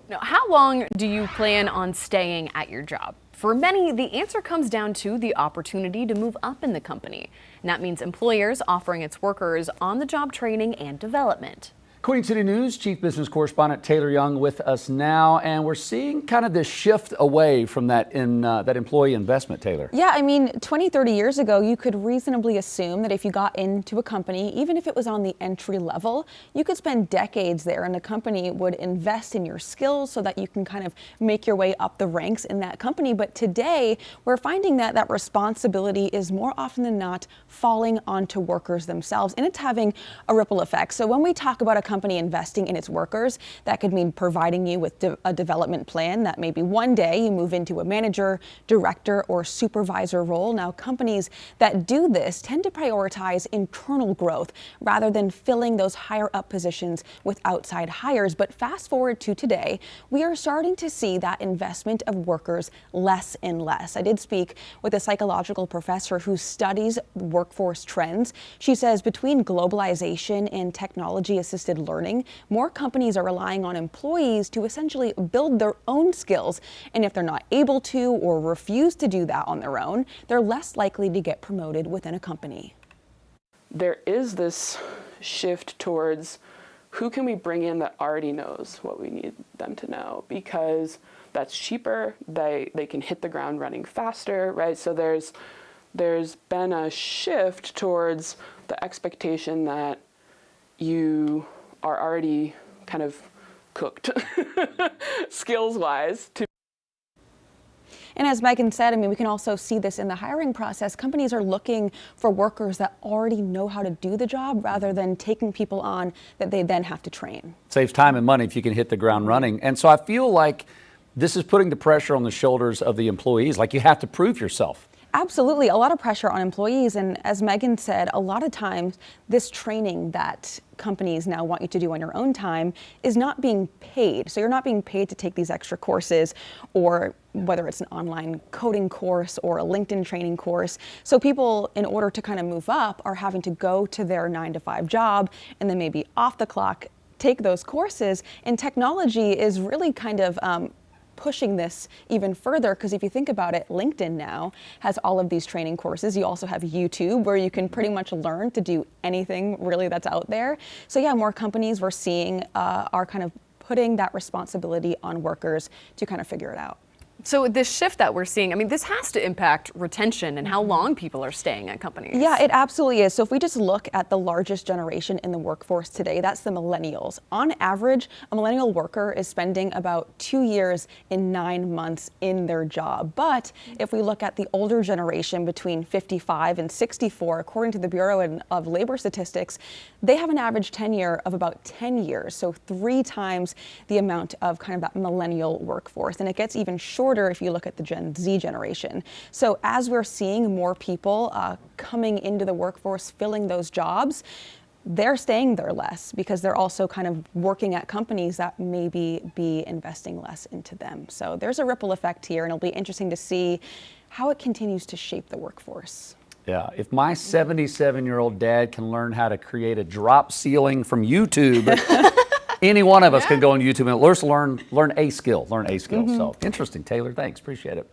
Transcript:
Now, how long do you plan on staying at your job? For many, the answer comes down to the opportunity to move up in the company. And that means employers offering its workers on-the-job training and development. Queen City News Chief Business Correspondent Taylor Young with us now, and we're seeing kind of this shift away from that employee investment, Taylor. Yeah, I mean, 20, 30 years ago, you could reasonably assume that if you got into a company, even if it was on the entry level, you could spend decades there and the company would invest in your skills so that you can kind of make your way up the ranks in that company. But today, we're finding that that responsibility is more often than not falling onto workers themselves, and it's having a ripple effect. So when we talk about a company investing in its workers, that could mean providing you with a development plan that maybe one day you move into a manager, director, or supervisor role. Now, companies that do this tend to prioritize internal growth rather than filling those higher up positions with outside hires. But fast forward to today, we are starting to see that investment of workers less and less. I did speak with a psychological professor who studies workforce trends. She says between globalization and technology-assisted learning, more companies are relying on employees to essentially build their own skills. And if they're not able to or refuse to do that on their own, they're less likely to get promoted within a company. There is this shift towards who can we bring in that already knows what we need them to know, because that's cheaper, they can hit the ground running faster, right? So there's been a shift towards the expectation that you are already kind of cooked skills-wise. And as Megan said, I mean, we can also see this in the hiring process. Companies are looking for workers that already know how to do the job rather than taking people on that they then have to train. Saves time and money if you can hit the ground running. And so I feel like this is putting the pressure on the shoulders of the employees, like you have to prove yourself. Absolutely, a lot of pressure on employees, and as Megan said, a lot of times this training that companies now want you to do on your own time is not being paid. So you're not being paid to take these extra courses, or whether it's an online coding course or a LinkedIn training course. So people, in order to kind of move up, are having to go to their 9-to-5 job and then maybe off the clock take those courses. And technology is really kind of pushing this even further, because if you think about it, LinkedIn now has all of these training courses. You also have YouTube, where you can pretty much learn to do anything really that's out there. So yeah, more companies we're seeing are kind of putting that responsibility on workers to kind of figure it out. So this shift that we're seeing, I mean, this has to impact retention and how long people are staying at companies. Yeah, it absolutely is. So if we just look at the largest generation in the workforce today, that's the millennials. On average, a millennial worker is spending about 2 years and 9 months in their job. But if we look at the older generation between 55 and 64, according to the Bureau of Labor Statistics, they have an average tenure of about 10 years. So 3 times the amount of kind of that millennial workforce. And it gets even shorter if you look at the Gen Z generation. So as we're seeing more people coming into the workforce, filling those jobs, they're staying there less because they're also kind of working at companies that maybe be investing less into them. So there's a ripple effect here, and it'll be interesting to see how it continues to shape the workforce. Yeah, if my 77-year-old dad can learn how to create a drop ceiling from YouTube, any one of us can go on YouTube and learn a skill. So interesting, Taylor. Thanks. Appreciate it.